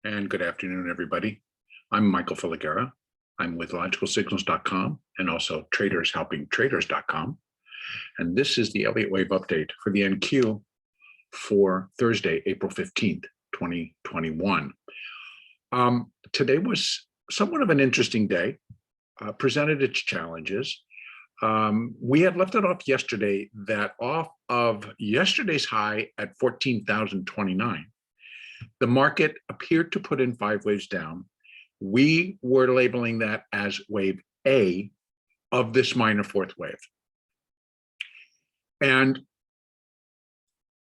And good afternoon, everybody. I'm Michael Filigera. I'm with logicalsignals.com and also tradershelpingtraders.com. And this is the Elliott Wave update for the NQ for Thursday, April 15th, 2021. Today was somewhat of an interesting day, presented its challenges. We had left it off yesterday that off of yesterday's high at 14,029, the market appeared to put in 5 waves down. We were labeling that as wave A of this minor fourth wave. And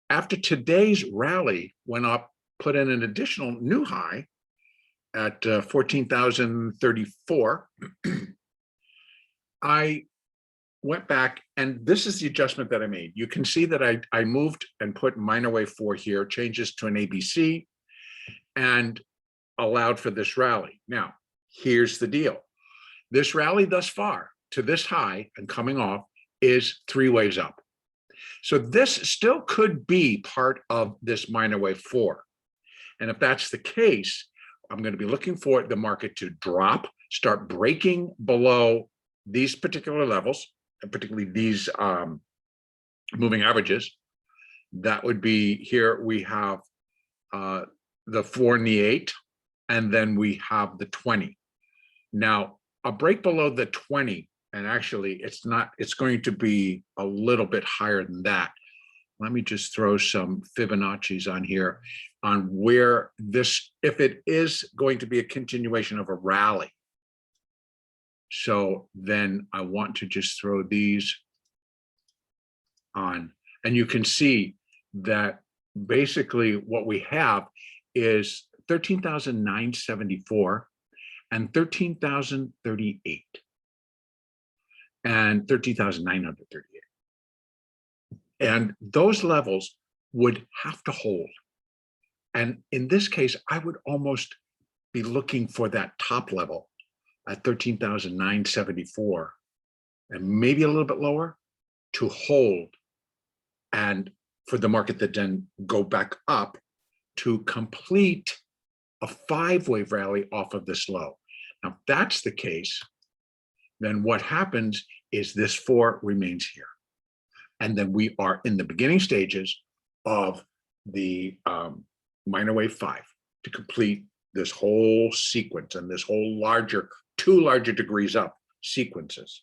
after today's rally went up, put in an additional new high at 14,034, I went back, and this is the adjustment that I made. You can see that I moved and put minor wave 4 here, changes to an ABC, and allowed for this rally. Now, here's the deal. This rally thus far to this high and coming off is 3 waves up. So this still could be part of this minor wave 4. And if that's the case, I'm going to be looking for the market to drop, start breaking below these particular levels, and particularly these moving averages. That would be here we have the 4 and the 8, and then we have the 20. Now, a break below the 20, and actually it's going to be a little bit higher than that. Let me just throw some Fibonacci's on here on where this, if it is going to be a continuation of a rally. So then I want to just throw these on, and you can see that basically what we have is 13,974 and 13,038 and 13,938. And those levels would have to hold. And in this case, I would almost be looking for that top level at 13,974 and maybe a little bit lower to hold, and for the market to then go back up to complete a 5-wave rally off of this low. Now, if that's the case, then what happens is this 4 remains here. And then we are in the beginning stages of the minor wave 5 to complete this whole sequence and this whole two larger degrees up sequences.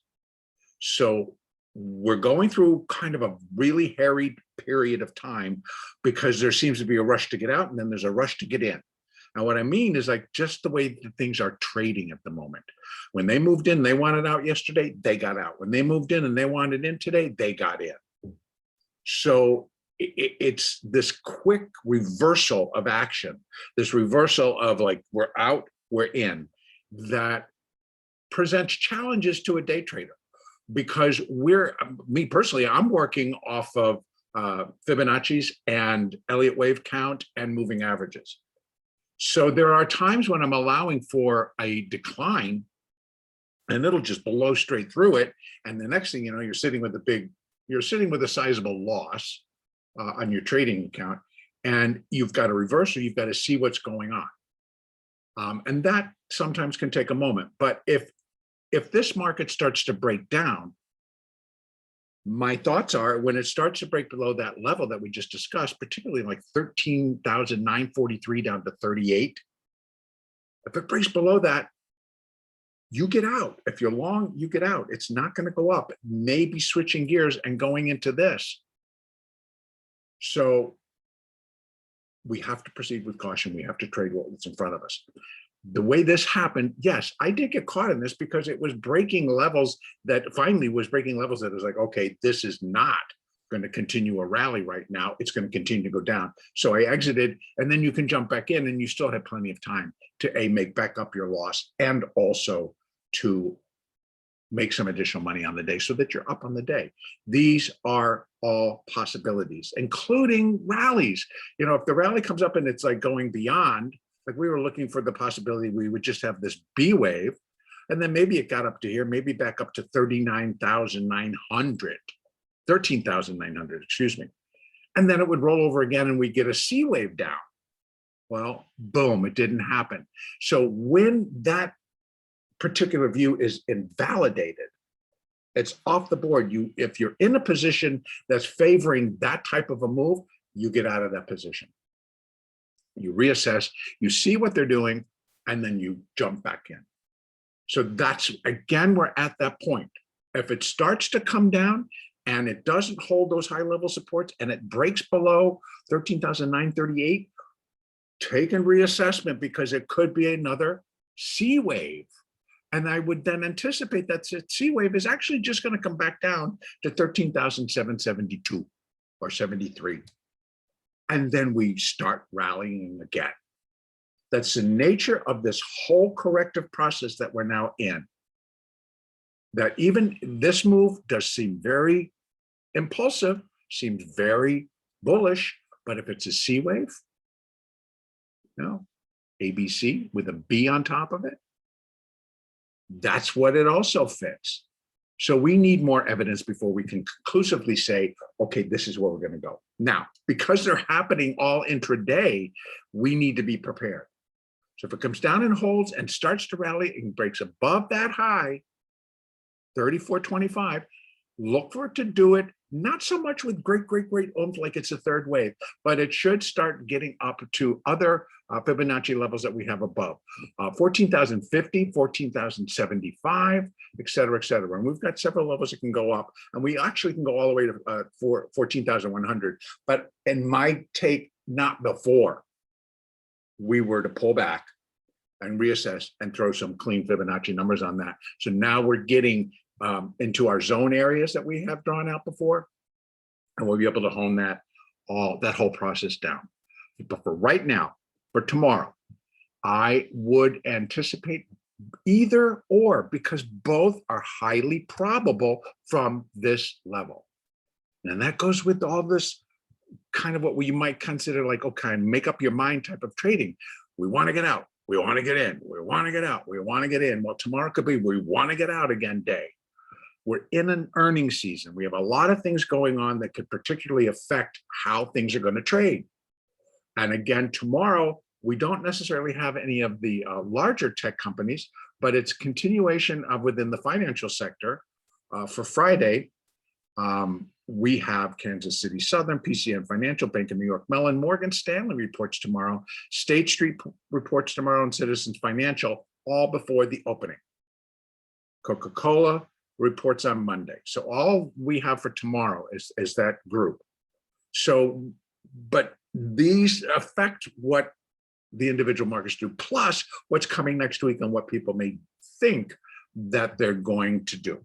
So we're going through kind of a really hairy period of time because there seems to be a rush to get out and then there's a rush to get in. Now, what I mean is like just the way that things are trading at the moment. When they moved in, they wanted out yesterday, they got out. When they moved in and they wanted in today, they got in. So it's this quick reversal of action, this reversal of like, we're out, we're in, that presents challenges to a day trader. Because me personally, I'm working off of Fibonacci's and Elliott wave count and moving averages. So there are times when I'm allowing for a decline and it'll just blow straight through it. And the next thing you know, you're sitting with a sizable loss on your trading account, and you've got a reversal, you've got to see what's going on. And that sometimes can take a moment. But if this market starts to break down, my thoughts are when it starts to break below that level that we just discussed, particularly like 13,943 down to 38, if it breaks below that, you get out. If you're long, you get out. It's not going to go up. It may be switching gears and going into this. So we have to proceed with caution. We have to trade what's in front of us. The way this happened, yes, I did get caught in this because it was breaking levels that finally was breaking levels that was like, okay, this is not going to continue a rally right now. It's going to continue to go down. So I exited, and then you can jump back in and you still have plenty of time to make back up your loss and also to make some additional money on the day so that you're up on the day. These are all possibilities, including rallies. You know, if the rally comes up and it's like going beyond, like we were looking for the possibility we would just have this B wave, and then maybe it got up to here, maybe back up to 13,900, excuse me. And then it would roll over again and we get a C wave down. Well, boom, it didn't happen. So when that particular view is invalidated, it's off the board. If you're in a position that's favoring that type of a move, you get out of that position. You reassess, you see what they're doing, and then you jump back in. So that's, again, we're at that point. If it starts to come down and it doesn't hold those high level supports and it breaks below 13,938, take a reassessment, because it could be another C wave. And I would then anticipate that C wave is actually just going to come back down to 13,772 or 73. And then we start rallying again. That's the nature of this whole corrective process that we're now in. That even this move does seem very impulsive, seems very bullish, but if it's a C wave, ABC with a B on top of it, that's what it also fits. So we need more evidence before we can conclusively say, okay, this is where we're going to go. Now, because they're happening all intraday, we need to be prepared. So if it comes down and holds and starts to rally and breaks above that high, 34.25, look for it to do it, not so much with great oomph like it's a third wave, but it should start getting up to other Fibonacci levels that we have above, 14,050, 14,075, et cetera, et cetera. And we've got several levels that can go up, and we actually can go all the way to 14,100. But in my take, not before we were to pull back and reassess and throw some clean Fibonacci numbers on that. So now we're getting into our zone areas that we have drawn out before, and we'll be able to hone that whole process down. But for right now, for tomorrow, I would anticipate either or, because both are highly probable from this level. And that goes with all this kind of what you might consider like, okay, make up your mind type of trading. We want to get out, we want to get in, we want to get out, we want to get in. Well, tomorrow could be we want to get out again day. We're in an earnings season. We have a lot of things going on that could particularly affect how things are going to trade. And again, tomorrow, we don't necessarily have any of the larger tech companies, but it's continuation of within the financial sector. For Friday, we have Kansas City Southern, PCN Financial, Bank of New York Mellon, Morgan Stanley reports tomorrow, State Street reports tomorrow, and Citizens Financial, all before the opening. Coca-Cola reports on Monday. So all we have for tomorrow is that group. So, but these affect what the individual markets do, plus what's coming next week and what people may think that they're going to do.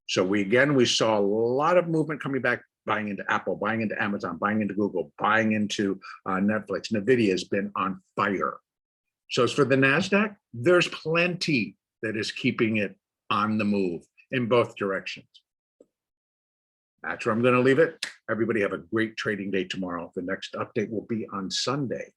So we saw a lot of movement coming back, buying into Apple, buying into Amazon, buying into Google, buying into Netflix. NVIDIA has been on fire. So as for the NASDAQ, there's plenty that is keeping it on the move in both directions. That's where I'm going to leave it. Everybody have a great trading day tomorrow. The next update will be on Sunday.